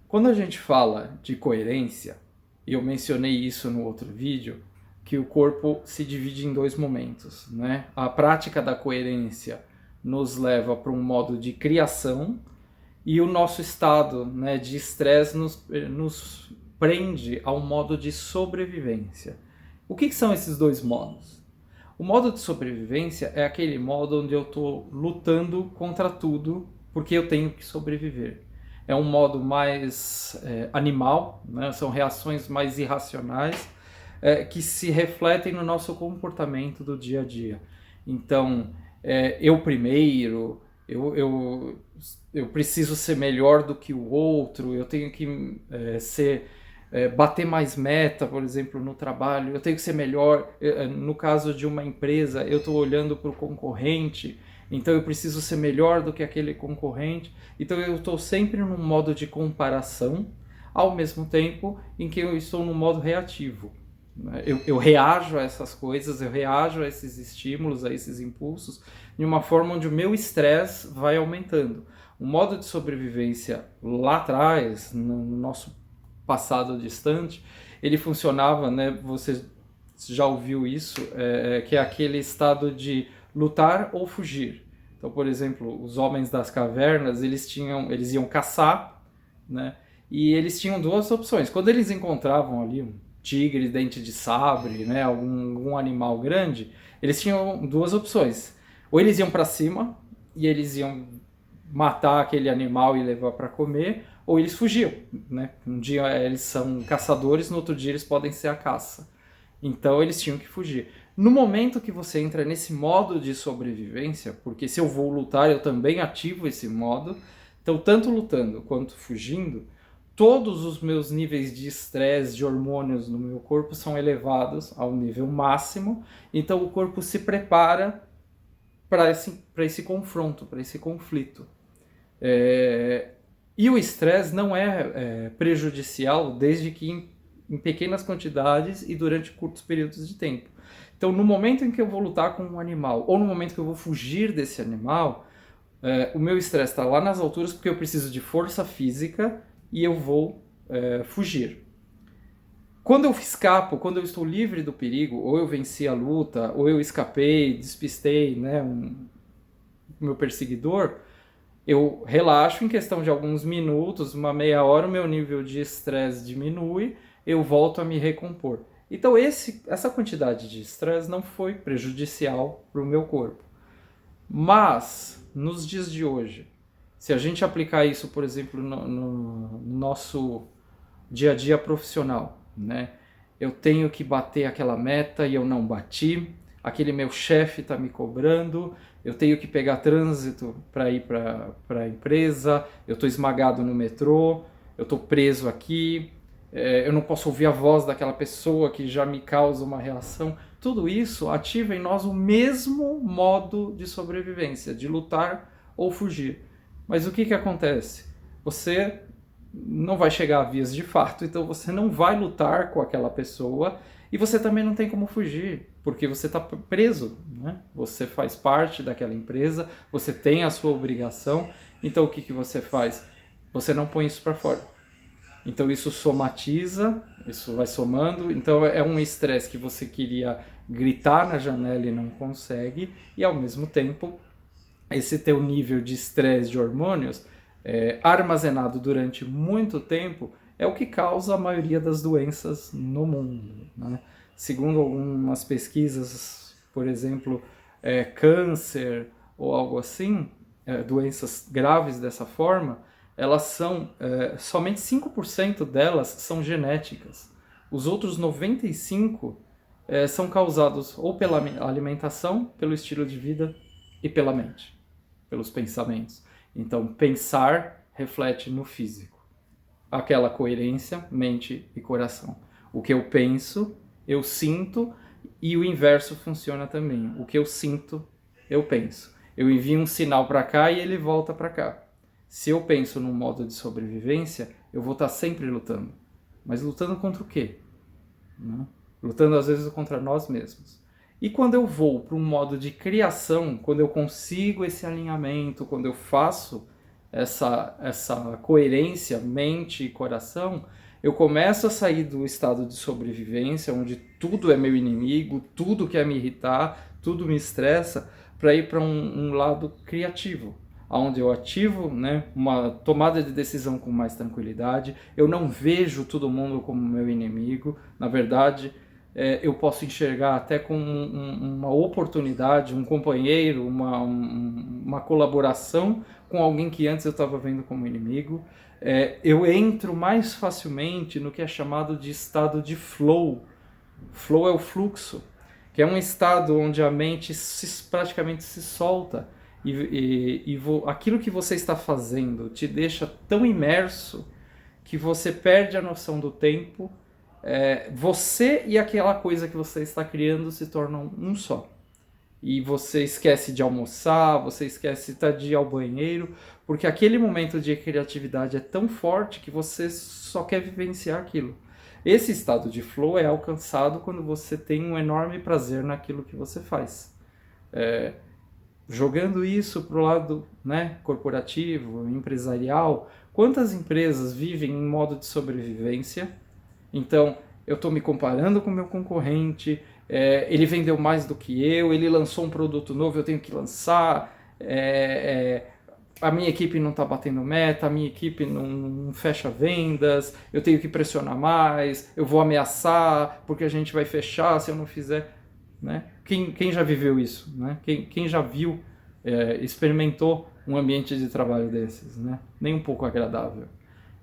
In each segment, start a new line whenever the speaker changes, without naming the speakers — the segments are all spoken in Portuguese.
Quando a gente fala de coerência, e eu mencionei isso no outro vídeo, que o corpo se divide em dois momentos, né? A prática da coerência nos leva para um modo de criação e o nosso estado, né, de estresse nos prende a um modo de sobrevivência. O que são esses dois modos? O modo de sobrevivência é aquele modo onde eu estou lutando contra tudo porque eu tenho que sobreviver. É um modo mais animal, né? São reações mais irracionais que se refletem no nosso comportamento do dia a dia. Então, eu primeiro, eu preciso ser melhor do que o outro, eu tenho que bater mais meta, por exemplo, no trabalho, eu tenho que ser melhor. No caso de uma empresa, eu estou olhando para o concorrente, então eu preciso ser melhor do que aquele concorrente. Então eu estou sempre num modo de comparação, ao mesmo tempo em que eu estou num modo reativo. Eu reajo a essas coisas, eu reajo a esses estímulos, a esses impulsos, de uma forma onde o meu estresse vai aumentando. O modo de sobrevivência lá atrás, no nosso passado distante, ele funcionava, né? Você já ouviu isso, que é aquele estado de lutar ou fugir. Então, por exemplo, os homens das cavernas, eles iam caçar, né? E eles tinham duas opções. Quando eles encontravam ali um tigre, dente de sabre, né, algum animal grande, eles tinham duas opções. Ou eles iam para cima e eles iam matar aquele animal e levar para comer, ou eles fugiam, né? Um dia eles são caçadores, no outro dia eles podem ser a caça. Então eles tinham que fugir. No momento que você entra nesse modo de sobrevivência, porque se eu vou lutar, eu também ativo esse modo, então tanto lutando quanto fugindo, todos os meus níveis de estresse, de hormônios no meu corpo são elevados ao nível máximo, então o corpo se prepara para esse confronto, para esse conflito. E o estresse não é prejudicial desde que em pequenas quantidades e durante curtos períodos de tempo. Então, no momento em que eu vou lutar com um animal, ou no momento que eu vou fugir desse animal, o meu estresse está lá nas alturas porque eu preciso de força física e eu vou fugir. Quando eu escapo, quando eu estou livre do perigo, ou eu venci a luta, ou eu escapei, despistei, né, meu perseguidor, eu relaxo em questão de alguns minutos, uma meia hora, o meu nível de estresse diminui, eu volto a me recompor. Então essa quantidade de estresse não foi prejudicial para o meu corpo. Mas, nos dias de hoje, se a gente aplicar isso, por exemplo, no nosso dia a dia profissional, né? Eu tenho que bater aquela meta e eu não bati, aquele meu chefe está me cobrando, eu tenho que pegar trânsito para ir para a empresa, eu estou esmagado no metrô, eu estou preso aqui, eu não posso ouvir a voz daquela pessoa que já me causa uma reação. Tudo isso ativa em nós o mesmo modo de sobrevivência, de lutar ou fugir. Mas o que acontece? Você não vai chegar a vias de fato, então você não vai lutar com aquela pessoa e você também não tem como fugir, porque você está preso, né? Você faz parte daquela empresa, você tem a sua obrigação, então o que você faz? Você não põe isso para fora. Então isso somatiza, isso vai somando, então é um estresse que você queria gritar na janela e não consegue, e ao mesmo tempo esse teu nível de estresse de hormônios armazenado durante muito tempo é o que causa a maioria das doenças no mundo, né? Segundo algumas pesquisas, por exemplo, câncer ou algo assim, doenças graves dessa forma, elas são, somente 5% delas são genéticas. Os outros 95% são causados ou pela alimentação, pelo estilo de vida e pela mente, pelos pensamentos. Então, pensar reflete no físico. Aquela coerência, mente e coração. O que eu penso, eu sinto, e o inverso funciona também. O que eu sinto, eu penso. Eu envio um sinal para cá e ele volta para cá. Se eu penso num modo de sobrevivência, eu vou estar sempre lutando. Mas lutando contra o quê? Né? Lutando às vezes contra nós mesmos. E quando eu vou para um modo de criação, quando eu consigo esse alinhamento, quando eu faço essa coerência mente e coração, eu começo a sair do estado de sobrevivência, onde tudo é meu inimigo, tudo quer me irritar, tudo me estressa, para ir para um lado criativo, onde eu ativo, né, uma tomada de decisão com mais tranquilidade. Eu não vejo todo mundo como meu inimigo, na verdade, eu posso enxergar até como uma oportunidade, um companheiro, uma colaboração com alguém que antes eu estava vendo como inimigo. Eu entro mais facilmente no que é chamado de estado de flow. Flow é o fluxo, que é um estado onde a mente praticamente se solta e aquilo que você está fazendo te deixa tão imerso que você perde a noção do tempo. Você e aquela coisa que você está criando se tornam um só. E você esquece de almoçar, você esquece de ir ao banheiro, porque aquele momento de criatividade é tão forte que você só quer vivenciar aquilo. Esse estado de flow é alcançado quando você tem um enorme prazer naquilo que você faz. Jogando isso para o lado, né, corporativo, empresarial, quantas empresas vivem em modo de sobrevivência? Então, eu estou me comparando com o meu concorrente, ele vendeu mais do que eu, ele lançou um produto novo, eu tenho que lançar, a minha equipe não está batendo meta, a minha equipe não fecha vendas, eu tenho que pressionar mais, eu vou ameaçar porque a gente vai fechar se eu não fizer. Né? Quem já viveu isso? Né? Quem já viu, experimentou um ambiente de trabalho desses? Né? Nem um pouco agradável.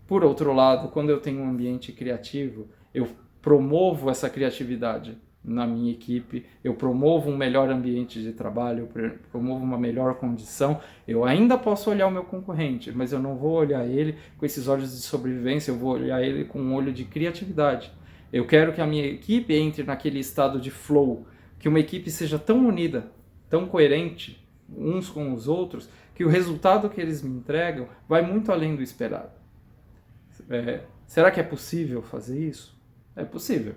Por outro lado, quando eu tenho um ambiente criativo, eu promovo essa criatividade na minha equipe, eu promovo um melhor ambiente de trabalho, eu promovo uma melhor condição. Eu ainda posso olhar o meu concorrente, mas eu não vou olhar ele com esses olhos de sobrevivência, eu vou olhar ele com um olho de criatividade. Eu quero que a minha equipe entre naquele estado de flow, que uma equipe seja tão unida, tão coerente uns com os outros, que o resultado que eles me entregam vai muito além do esperado. Será que é possível fazer isso? É possível.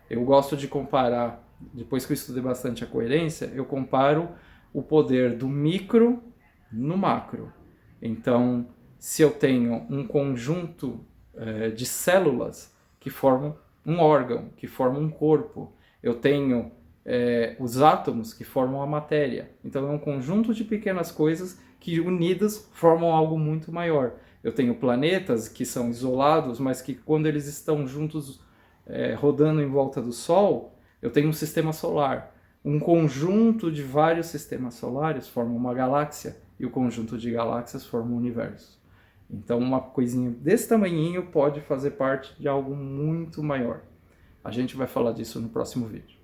Eu gosto de comparar, depois que eu estudei bastante a coerência, eu comparo o poder do micro no macro. Então, se eu tenho um conjunto de células que formam um órgão, que formam um corpo, eu tenho os átomos que formam a matéria. Então, é um conjunto de pequenas coisas que unidas formam algo muito maior. Eu tenho planetas que são isolados, mas que quando eles estão juntos rodando em volta do Sol, eu tenho um sistema solar. Um conjunto de vários sistemas solares forma uma galáxia, e o conjunto de galáxias forma um universo. Então uma coisinha desse tamanhinho pode fazer parte de algo muito maior. A gente vai falar disso no próximo vídeo.